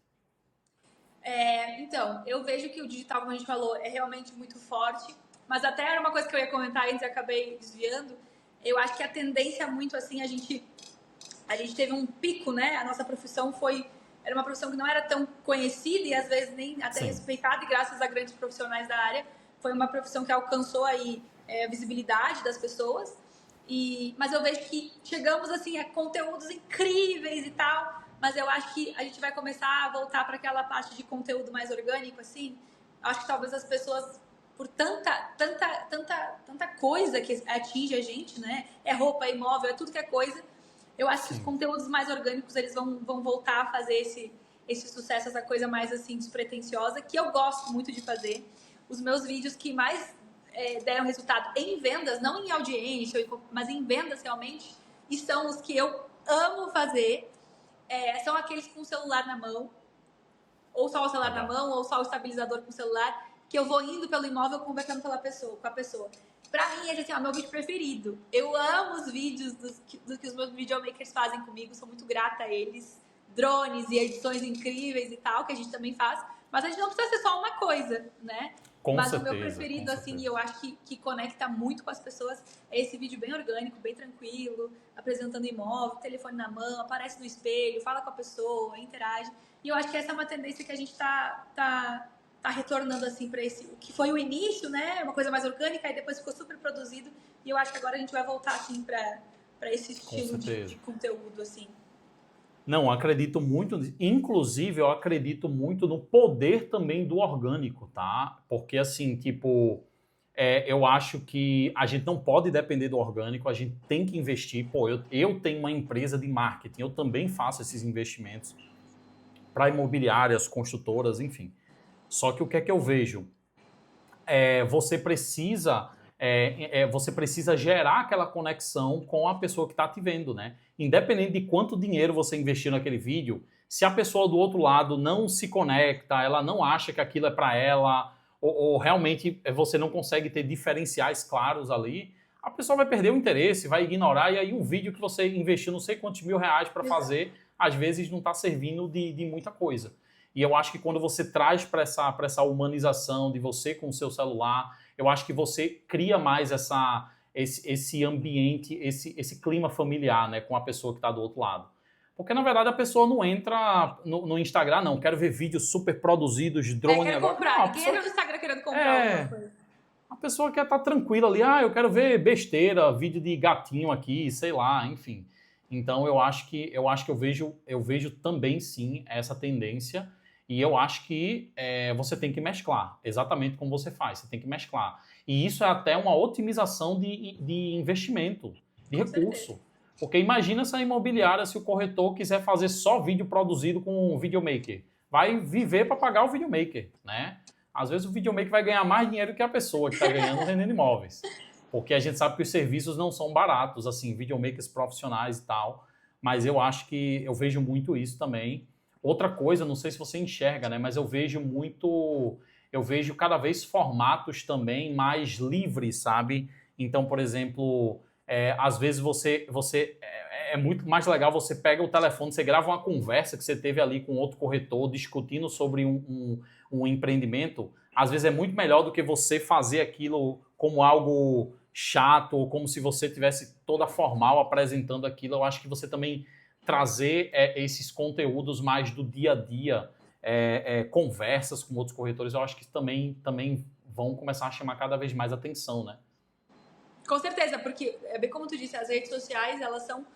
Então, eu vejo que o digital, como a gente falou, é realmente muito forte, mas até era uma coisa que eu ia comentar antes e acabei desviando. Eu acho que a tendência muito assim, a gente teve um pico, né? A nossa profissão era uma profissão que não era tão conhecida e às vezes nem até respeitada, e graças a grandes profissionais da área, foi uma profissão que alcançou aí a visibilidade das pessoas. Mas eu vejo que chegamos assim a conteúdos incríveis e tal, mas eu acho que a gente vai começar a voltar para aquela parte de conteúdo mais orgânico, assim. Acho que talvez as pessoas, por tanta coisa que atinge a gente, né? É roupa, é imóvel, é tudo que é coisa. Eu acho que os conteúdos mais orgânicos, eles vão voltar a fazer esse sucesso, essa coisa mais, assim, despretensiosa, que eu gosto muito de fazer. Os meus vídeos que mais deram resultado em vendas, não em audiência, mas em vendas realmente, e são os que eu amo fazer, são aqueles com o celular na mão, ou só o celular na mão, ou só o estabilizador com o celular, que eu vou indo pelo imóvel conversando com a pessoa. Pra mim, esse assim, é o meu vídeo preferido. Eu amo os vídeos do que os meus videomakers fazem comigo, sou muito grata a eles. Drones e edições incríveis e tal, que a gente também faz. Mas a gente não precisa ser só uma coisa, né? Com Mas o meu certeza, com preferido, assim, e certeza. eu acho que conecta muito com as pessoas, é esse vídeo bem orgânico, bem tranquilo, apresentando imóvel, telefone na mão, aparece no espelho, fala com a pessoa, interage. E eu acho que essa é uma tendência que a gente tá retornando, assim, para esse... O que foi o início, né? Uma coisa mais orgânica, aí depois ficou super produzido. E eu acho que agora a gente vai voltar, assim, para esse Com estilo de certeza. conteúdo, assim. Não, acredito muito, inclusive eu acredito muito no poder também do orgânico, tá? Porque assim, tipo, eu acho que a gente não pode depender do orgânico, a gente tem que investir. Pô, eu tenho uma empresa de marketing, eu também faço esses investimentos para imobiliárias, construtoras, enfim. Só que o que é que eu vejo? Você precisa gerar aquela conexão com a pessoa que está te vendo, né? Independente de quanto dinheiro você investir naquele vídeo, se a pessoa do outro lado não se conecta, ela não acha que aquilo é para ela, ou realmente você não consegue ter diferenciais claros ali, a pessoa vai perder o interesse, vai ignorar, e aí um vídeo que você investiu não sei quantos mil reais para Exato. fazer, às vezes não está servindo de muita coisa. E eu acho que quando você traz para essa humanização de você com o seu celular, eu acho que você cria mais esse ambiente, esse clima familiar, né, com a pessoa que está do outro lado. Porque, na verdade, a pessoa não entra no Instagram, não. Quero ver vídeos super produzidos, drone Quero agora. Não, comprar. Ninguém entra no Instagram querendo comprar alguma é, coisa. a pessoa quer estar tranquila ali. Ah, eu quero ver besteira, vídeo de gatinho aqui, sei lá, enfim. Então eu vejo também sim essa tendência e eu acho que você tem que mesclar, exatamente como você faz, você tem que mesclar. E isso é até uma otimização de investimento, de Com certeza. recurso. Porque imagina se a imobiliária, se o corretor quiser fazer só vídeo produzido com um videomaker. Vai viver para pagar o videomaker, né? Às vezes o videomaker vai ganhar mais dinheiro que a pessoa que está ganhando vendendo imóveis. Porque a gente sabe que os serviços não são baratos, assim, videomakers profissionais e tal. Mas eu acho que eu vejo muito isso também. Outra coisa, não sei se você enxerga, né? Mas eu vejo muito. Eu vejo cada vez formatos também mais livres, sabe? Então, por exemplo, às vezes é muito mais legal você pega o telefone, você grava uma conversa que você teve ali com outro corretor discutindo sobre um empreendimento, às vezes é muito melhor do que você fazer aquilo como algo chato ou como se você tivesse toda formal apresentando aquilo. Eu acho que você também trazer esses conteúdos mais do dia a dia, conversas com outros corretores, eu acho que também vão começar a chamar cada vez mais atenção, né? Com certeza, porque é bem como tu disse, as redes sociais, elas são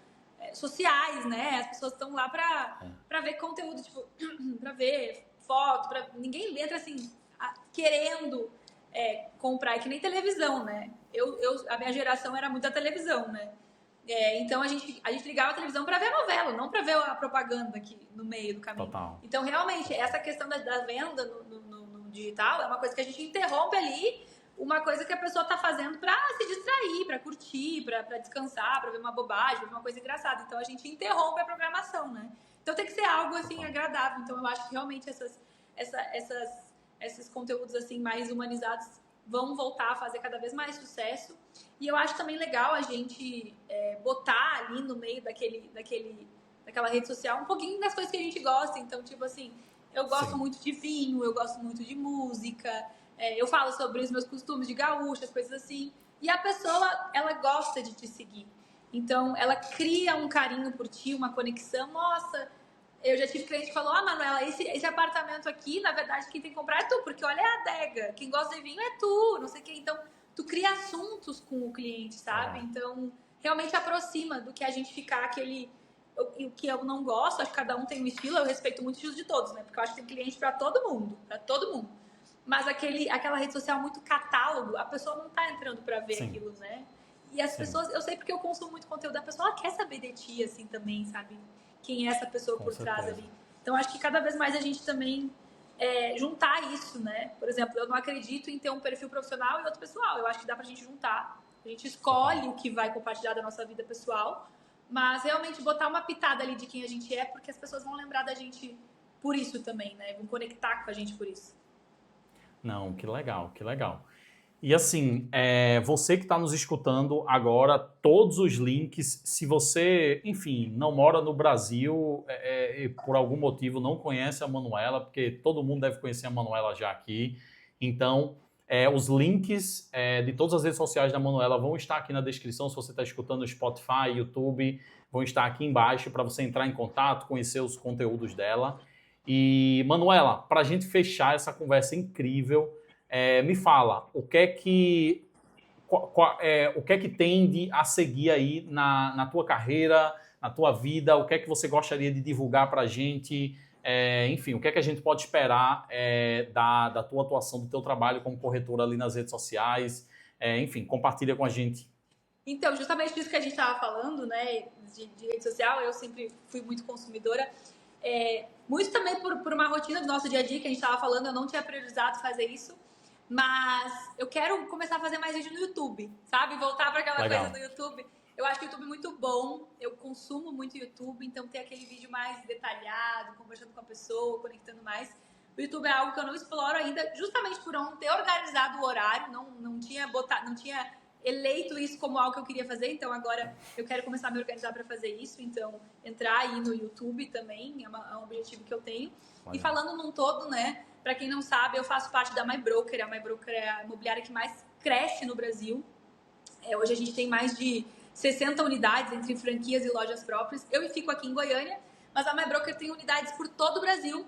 sociais, né? As pessoas estão lá pra ver conteúdo, tipo, pra ver foto, ninguém entra assim, querendo comprar, é que nem televisão, né? A minha geração era muito a televisão, né? Então a gente ligava a televisão pra ver a novela, não pra ver a propaganda aqui no meio do caminho. Total. Então, realmente, essa questão da venda no digital é uma coisa que a gente interrompe ali, uma coisa que a pessoa tá fazendo pra se distrair, pra curtir, pra descansar, pra ver uma bobagem, pra ver uma coisa engraçada. Então a gente interrompe a programação, né? Então tem que ser algo assim Total. agradável. Então eu acho que realmente esses conteúdos assim mais humanizados vão voltar a fazer cada vez mais sucesso. E eu acho também legal a gente botar ali no meio daquela rede social um pouquinho das coisas que a gente gosta. Então, tipo assim, eu gosto Sim. muito de vinho, eu gosto muito de música, eu falo sobre os meus costumes de gaúcha, as coisas assim. E a pessoa, ela gosta de te seguir. Então, ela cria um carinho por ti, uma conexão. Nossa, eu já tive cliente que falou: Ah, Manuela, esse apartamento aqui, na verdade, quem tem que comprar é tu, porque olha a adega. Quem gosta de vinho é tu, não sei o quê. Então, tu cria assuntos com o cliente, sabe? Legal. Então, realmente aproxima do que a gente ficar aquele. O que eu não gosto, acho que cada um tem um estilo, eu respeito muito o estilo de todos, né? Porque eu acho que tem cliente pra todo mundo, pra todo mundo. Mas aquela rede social muito catálogo, a pessoa não tá entrando pra ver Sim. aquilo, né? E as Sim. pessoas, eu sei porque eu consumo muito conteúdo da pessoa, ela quer saber de ti, assim, também, sabe? Quem é essa pessoa Com por trás certeza. ali. Então, acho que cada vez mais a gente também juntar isso, né? Por exemplo, eu não acredito em ter um perfil profissional e outro pessoal. Eu acho que dá pra gente juntar. A gente escolhe Total. o que vai compartilhar da nossa vida pessoal, mas realmente botar uma pitada ali de quem a gente é, porque as pessoas vão lembrar da gente por isso também, né? Vão conectar com a gente por isso. Não, que legal, que legal. E assim, você que está nos escutando agora, todos os links, se você, enfim, não mora no Brasil e por algum motivo não conhece a Manuela, porque todo mundo deve conhecer a Manuela já aqui, então os links de todas as redes sociais da Manuela vão estar aqui na descrição, se você está escutando no Spotify, YouTube, vão estar aqui embaixo para você entrar em contato, conhecer os conteúdos dela. E, Manuela, para a gente fechar essa conversa incrível, me fala, o que é que tende a seguir aí na tua carreira, na tua vida, o que é que você gostaria de divulgar para a gente, enfim, o que é que a gente pode esperar da tua atuação, do teu trabalho como corretora ali nas redes sociais, enfim, compartilha com a gente. Então, justamente disso que a gente estava falando, né, de rede social, eu sempre fui muito consumidora. Muito também por uma rotina do nosso dia a dia que a gente estava falando, eu não tinha priorizado fazer isso, mas eu quero começar a fazer mais vídeo no YouTube, sabe? Voltar para aquela Legal. coisa do YouTube. Eu acho o YouTube muito bom, eu consumo muito YouTube, então ter aquele vídeo mais detalhado, conversando com a pessoa, conectando mais. O YouTube é algo que eu não exploro ainda, justamente por não ter organizado o horário, não tinha eleito isso como algo que eu queria fazer, então agora eu quero começar a me organizar para fazer isso, então entrar aí no YouTube também é um objetivo que eu tenho. Olha. E falando num todo, né, para quem não sabe, eu faço parte da MyBroker. A MyBroker é a imobiliária que mais cresce no Brasil. Hoje a gente tem mais de 60 unidades entre franquias e lojas próprias. Eu fico aqui em Goiânia, mas a MyBroker tem unidades por todo o Brasil.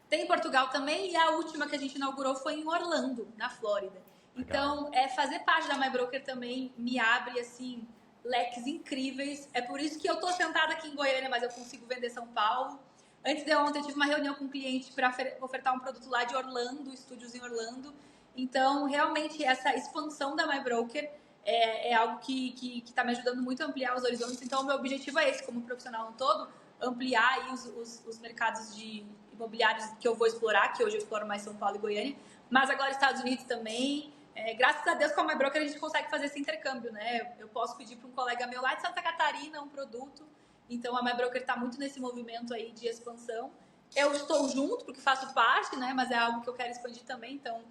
Tem em Portugal também, e a última que a gente inaugurou foi em Orlando, na Flórida. Então, fazer parte da MyBroker também me abre, assim, leques incríveis. É por isso que eu tô sentada aqui em Goiânia, mas eu consigo vender São Paulo. Antes de ontem, eu tive uma reunião com um cliente para ofertar um produto lá de Orlando, estúdios em Orlando. Então, realmente, essa expansão da MyBroker é algo que está me ajudando muito a ampliar os horizontes. Então, o meu objetivo é esse, como profissional no todo, ampliar aí os mercados de imobiliários que eu vou explorar, que hoje eu exploro mais São Paulo e Goiânia, mas agora Estados Unidos também. Graças a Deus, com a MyBroker, a gente consegue fazer esse intercâmbio, né? Eu posso pedir para um colega meu lá de Santa Catarina um produto. Então, a MyBroker está muito nesse movimento aí de expansão. Eu estou junto, porque faço parte, né? Mas é algo que eu quero expandir também. Então,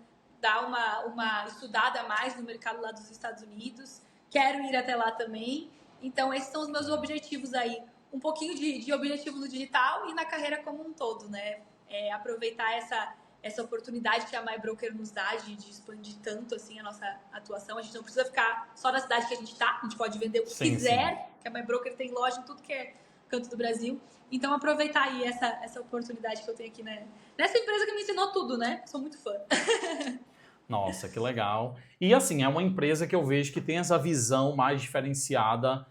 dar uma estudada a mais no mercado lá dos Estados Unidos. Quero ir até lá também. Então, esses são os meus objetivos aí. Um pouquinho de objetivo no digital e na carreira como um todo, né? Aproveitar essa oportunidade que a MyBroker nos dá de expandir tanto assim a nossa atuação. A gente não precisa ficar só na cidade que a gente está, a gente pode vender o que quiser, que a MyBroker tem loja em tudo que é canto do Brasil. Então, aproveitar aí essa oportunidade que eu tenho aqui, né? Nessa empresa que me ensinou tudo, né? Sou muito fã. Nossa, que legal. E assim, é uma empresa que eu vejo que tem essa visão mais diferenciada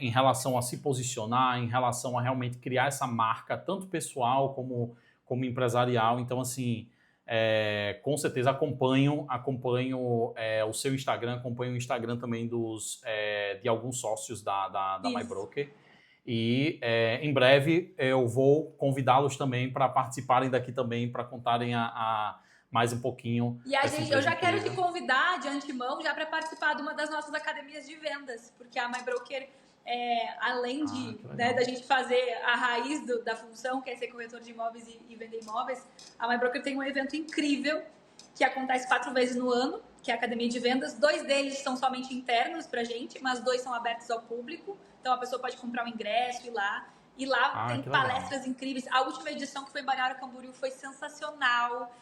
em relação a se posicionar, em relação a realmente criar essa marca, tanto pessoal como empresarial. Então, assim, com certeza acompanho o seu Instagram, acompanho o Instagram também de alguns sócios da MyBroker. E em breve eu vou convidá-los também para participarem daqui também, para contarem mais um pouquinho. E eu já quero te convidar de antemão já para participar de uma das nossas academias de vendas, porque a MyBroker, além da gente fazer a raiz da função, que é ser corretor de imóveis e vender imóveis, a MyBroker tem um evento incrível que acontece 4 vezes no ano, que é a academia de vendas. 2 deles são somente internos pra gente, mas 2 são abertos ao público. Então a pessoa pode comprar um ingresso e ir lá. E lá tem palestras incríveis. A última edição que foi em Balneário Camboriú foi sensacional.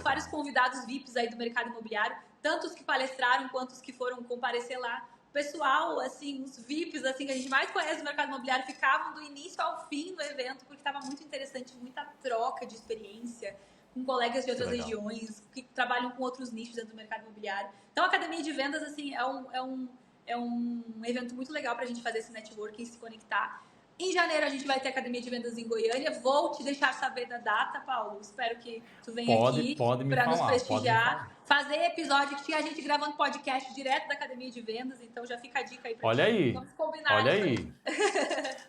Vários convidados VIPs aí do mercado imobiliário, tanto os que palestraram quanto os que foram comparecer lá. O pessoal, assim, os VIPs assim, que a gente mais conhece do mercado imobiliário, ficavam do início ao fim do evento, porque estava muito interessante, muita troca de experiência com colegas de outras regiões, que trabalham com outros nichos dentro do mercado imobiliário. Então, a academia de vendas, assim, é um evento muito legal para a gente fazer esse networking, se conectar. Em janeiro a gente vai ter academia de vendas em Goiânia. Vou te deixar saber da data, Paulo. Espero que tu venha aqui para nos prestigiar. Fazer episódio que tinha a gente gravando podcast direto da academia de vendas. Então já fica a dica aí para ti. Vamos combinar. Olha aí.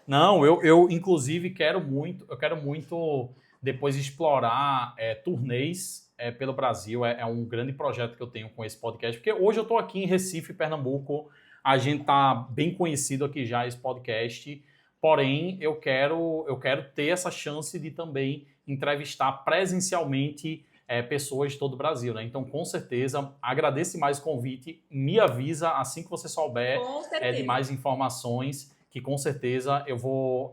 Não, eu inclusive quero muito depois explorar turnês pelo Brasil. É um grande projeto que eu tenho com esse podcast, porque hoje eu estou aqui em Recife, Pernambuco. A gente está bem conhecido aqui já esse podcast. Porém, eu quero ter essa chance de também entrevistar presencialmente pessoas de todo o Brasil, né? Então, com certeza, agradeço mais o convite, me avisa assim que você souber Com de certeza. mais informações, que com certeza eu vou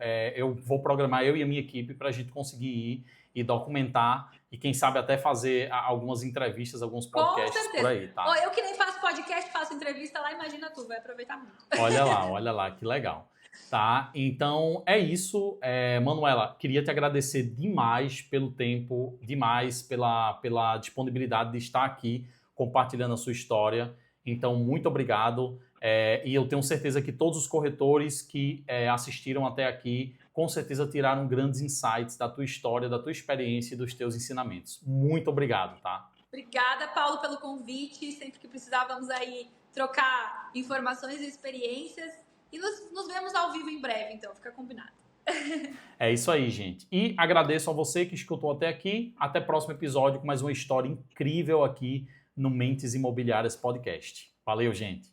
programar eu e a minha equipe para a gente conseguir ir e documentar e quem sabe até fazer algumas entrevistas, alguns Com podcasts por certeza. aí, tá? Ó, eu que nem faço podcast, faço entrevista lá, imagina tu, vai aproveitar muito. Olha lá, que legal. Tá, então é isso. Manuela, queria te agradecer demais pelo tempo, demais pela disponibilidade de estar aqui compartilhando a sua história. Então, muito obrigado. E eu tenho certeza que todos os corretores que assistiram até aqui, com certeza tiraram grandes insights da tua história, da tua experiência e dos teus ensinamentos. Muito obrigado, tá? Obrigada, Paulo, pelo convite. Sempre que precisar, vamos aí trocar informações e experiências. E nos vemos ao vivo em breve, então, fica combinado. É isso aí, gente. E agradeço a você que escutou até aqui. Até o próximo episódio com mais uma história incrível aqui no Mentes Imobiliárias Podcast. Valeu, gente.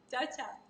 Tchau, tchau.